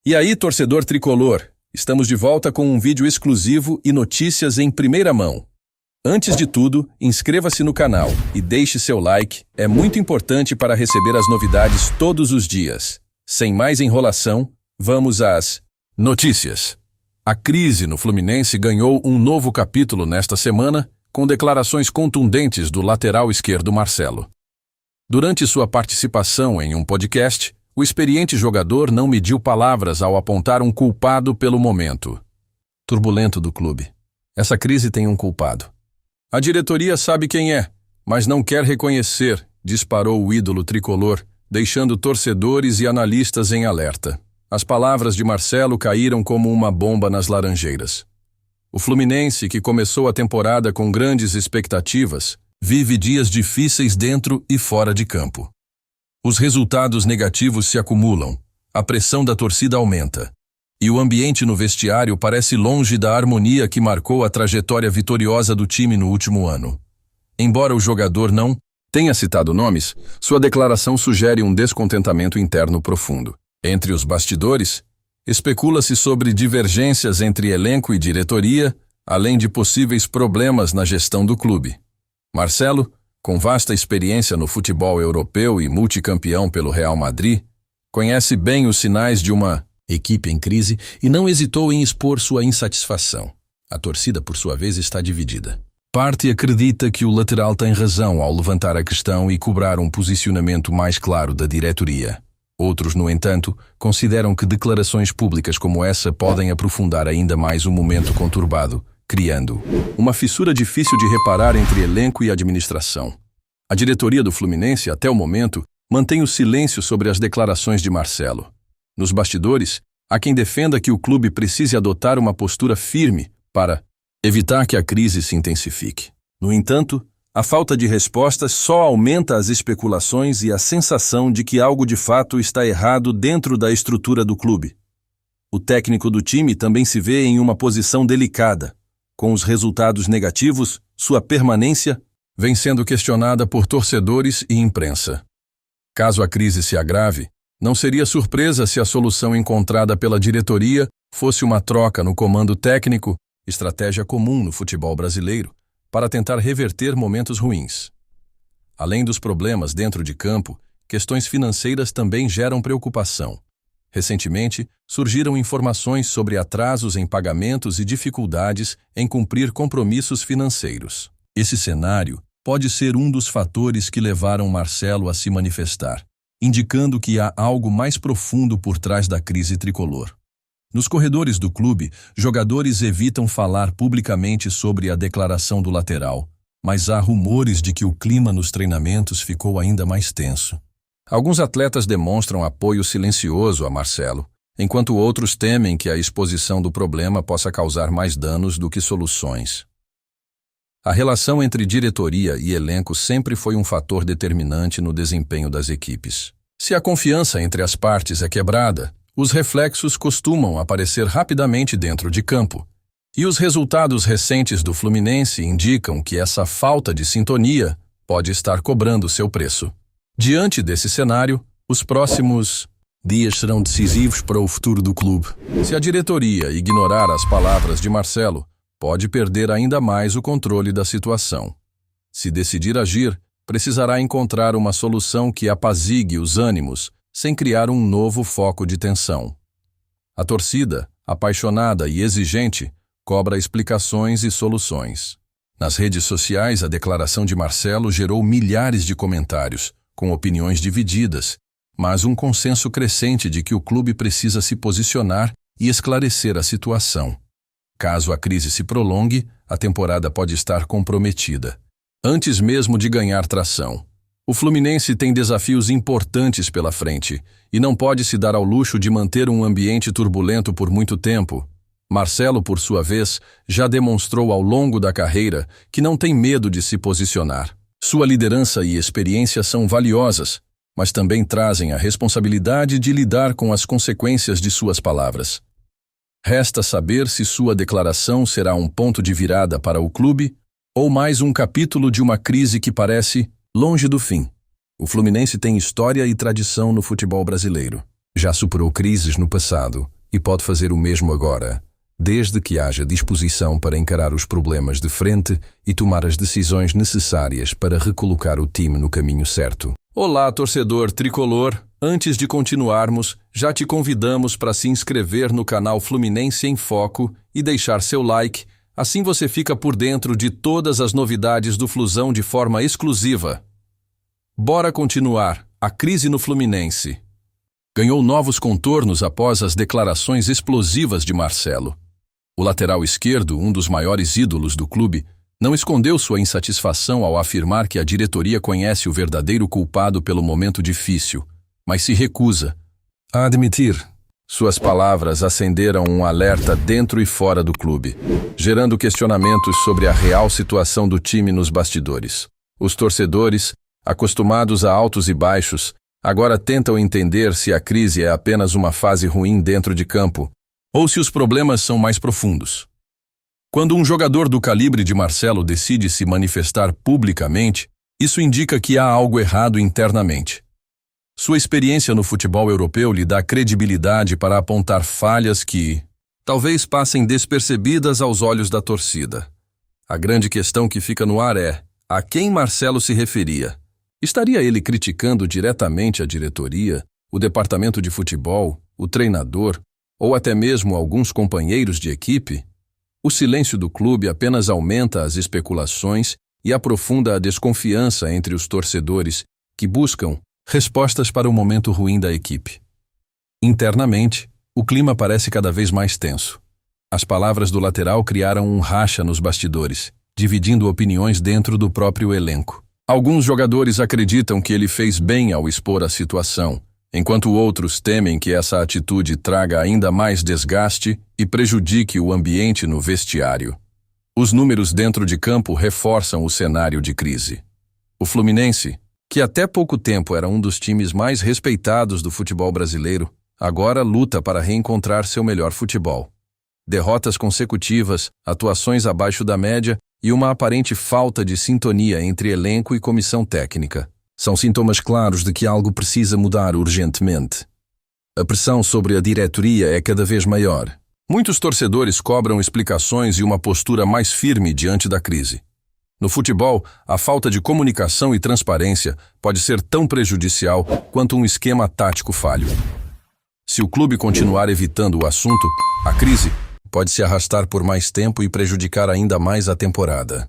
E aí, torcedor tricolor, estamos de volta com um vídeo exclusivo e notícias em primeira mão. Antes de tudo, inscreva-se no canal e deixe seu like, é muito importante para receber as novidades todos os dias. Sem mais enrolação, vamos às notícias. A crise no Fluminense ganhou um novo capítulo nesta semana, com declarações contundentes do lateral esquerdo Marcelo. Durante sua participação em um podcast, o experiente jogador não mediu palavras ao apontar um culpado pelo momento turbulento do clube. Essa crise tem um culpado. A diretoria sabe quem é, mas não quer reconhecer, disparou o ídolo tricolor, deixando torcedores e analistas em alerta. As palavras de Marcelo caíram como uma bomba nas Laranjeiras. O Fluminense, que começou a temporada com grandes expectativas, vive dias difíceis dentro e fora de campo. Os resultados negativos se acumulam, a pressão da torcida aumenta, e o ambiente no vestiário parece longe da harmonia que marcou a trajetória vitoriosa do time no último ano. Embora o jogador não tenha citado nomes, sua declaração sugere um descontentamento interno profundo. Entre os bastidores, especula-se sobre divergências entre elenco e diretoria, além de possíveis problemas na gestão do clube. Marcelo, com vasta experiência no futebol europeu e multicampeão pelo Real Madrid, conhece bem os sinais de uma equipe em crise e não hesitou em expor sua insatisfação. A torcida, por sua vez, está dividida. Parte acredita que o lateral tem razão ao levantar a questão e cobrar um posicionamento mais claro da diretoria. Outros, no entanto, consideram que declarações públicas como essa podem aprofundar ainda mais o momento conturbado, criando uma fissura difícil de reparar entre elenco e administração. A diretoria do Fluminense, até o momento, mantém o silêncio sobre as declarações de Marcelo. Nos bastidores, há quem defenda que o clube precise adotar uma postura firme para evitar que a crise se intensifique. No entanto, a falta de respostas só aumenta as especulações e a sensação de que algo de fato está errado dentro da estrutura do clube. O técnico do time também se vê em uma posição delicada. Com os resultados negativos, sua permanência vem sendo questionada por torcedores e imprensa. Caso a crise se agrave, não seria surpresa se a solução encontrada pela diretoria fosse uma troca no comando técnico, estratégia comum no futebol brasileiro, para tentar reverter momentos ruins. Além dos problemas dentro de campo, questões financeiras também geram preocupação. Recentemente, surgiram informações sobre atrasos em pagamentos e dificuldades em cumprir compromissos financeiros. Esse cenário pode ser um dos fatores que levaram Marcelo a se manifestar, indicando que há algo mais profundo por trás da crise tricolor. Nos corredores do clube, jogadores evitam falar publicamente sobre a declaração do lateral, mas há rumores de que o clima nos treinamentos ficou ainda mais tenso. Alguns atletas demonstram apoio silencioso a Marcelo, enquanto outros temem que a exposição do problema possa causar mais danos do que soluções. A relação entre diretoria e elenco sempre foi um fator determinante no desempenho das equipes. Se a confiança entre as partes é quebrada, os reflexos costumam aparecer rapidamente dentro de campo. E os resultados recentes do Fluminense indicam que essa falta de sintonia pode estar cobrando seu preço. Diante desse cenário, os próximos dias serão decisivos para o futuro do clube. Se a diretoria ignorar as palavras de Marcelo, pode perder ainda mais o controle da situação. Se decidir agir, precisará encontrar uma solução que apazigue os ânimos, sem criar um novo foco de tensão. A torcida, apaixonada e exigente, cobra explicações e soluções. Nas redes sociais, a declaração de Marcelo gerou milhares de comentários, com opiniões divididas, mas um consenso crescente de que o clube precisa se posicionar e esclarecer a situação. Caso a crise se prolongue, a temporada pode estar comprometida, antes mesmo de ganhar tração. O Fluminense tem desafios importantes pela frente e não pode se dar ao luxo de manter um ambiente turbulento por muito tempo. Marcelo, por sua vez, já demonstrou ao longo da carreira que não tem medo de se posicionar. Sua liderança e experiência são valiosas, mas também trazem a responsabilidade de lidar com as consequências de suas palavras. Resta saber se sua declaração será um ponto de virada para o clube ou mais um capítulo de uma crise que parece longe do fim. O Fluminense tem história e tradição no futebol brasileiro. Já superou crises no passado e pode fazer o mesmo agora, desde que haja disposição para encarar os problemas de frente e tomar as decisões necessárias para recolocar o time no caminho certo. Olá, torcedor tricolor! Antes de continuarmos, já te convidamos para se inscrever no canal Fluminense em Foco e deixar seu like, assim você fica por dentro de todas as novidades do Flusão de forma exclusiva. Bora continuar. A crise no Fluminense ganhou novos contornos após as declarações explosivas de Marcelo. O lateral esquerdo, um dos maiores ídolos do clube, não escondeu sua insatisfação ao afirmar que a diretoria conhece o verdadeiro culpado pelo momento difícil, mas se recusa a admitir. Suas palavras acenderam um alerta dentro e fora do clube, gerando questionamentos sobre a real situação do time nos bastidores. Os torcedores, acostumados a altos e baixos, agora tentam entender se a crise é apenas uma fase ruim dentro de campo ou se os problemas são mais profundos. Quando um jogador do calibre de Marcelo decide se manifestar publicamente, isso indica que há algo errado internamente. Sua experiência no futebol europeu lhe dá credibilidade para apontar falhas que talvez passem despercebidas aos olhos da torcida. A grande questão que fica no ar é: a quem Marcelo se referia? Estaria ele criticando diretamente a diretoria, o departamento de futebol, o treinador, ou até mesmo alguns companheiros de equipe? O silêncio do clube apenas aumenta as especulações e aprofunda a desconfiança entre os torcedores que buscam respostas para o momento ruim da equipe. Internamente, o clima parece cada vez mais tenso. As palavras do lateral criaram um racha nos bastidores, dividindo opiniões dentro do próprio elenco. Alguns jogadores acreditam que ele fez bem ao expor a situação, enquanto outros temem que essa atitude traga ainda mais desgaste e prejudique o ambiente no vestiário. Os números dentro de campo reforçam o cenário de crise. O Fluminense, que até pouco tempo era um dos times mais respeitados do futebol brasileiro, agora luta para reencontrar seu melhor futebol. Derrotas consecutivas, atuações abaixo da média e uma aparente falta de sintonia entre elenco e comissão técnica são sintomas claros de que algo precisa mudar urgentemente. A pressão sobre a diretoria é cada vez maior. Muitos torcedores cobram explicações e uma postura mais firme diante da crise. No futebol, a falta de comunicação e transparência pode ser tão prejudicial quanto um esquema tático falho. Se o clube continuar evitando o assunto, a crise pode se arrastar por mais tempo e prejudicar ainda mais a temporada.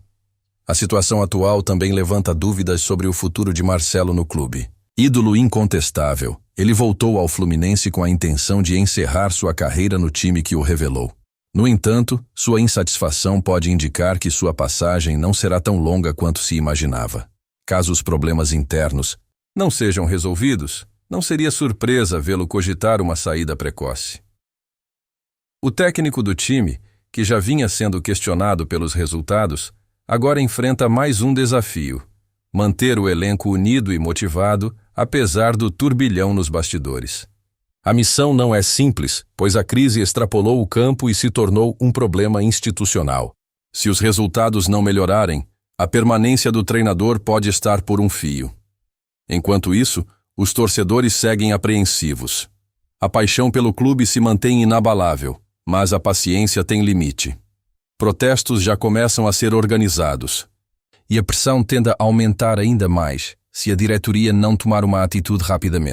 A situação atual também levanta dúvidas sobre o futuro de Marcelo no clube. Ídolo incontestável, ele voltou ao Fluminense com a intenção de encerrar sua carreira no time que o revelou. No entanto, sua insatisfação pode indicar que sua passagem não será tão longa quanto se imaginava. Caso os problemas internos não sejam resolvidos, não seria surpresa vê-lo cogitar uma saída precoce. O técnico do time, que já vinha sendo questionado pelos resultados, agora enfrenta mais um desafio: manter o elenco unido e motivado, apesar do turbilhão nos bastidores. A missão não é simples, pois a crise extrapolou o campo e se tornou um problema institucional. Se os resultados não melhorarem, a permanência do treinador pode estar por um fio. Enquanto isso, os torcedores seguem apreensivos. A paixão pelo clube se mantém inabalável, mas a paciência tem limite. Protestos já começam a ser organizados. E a pressão tende a aumentar ainda mais se a diretoria não tomar uma atitude rapidamente.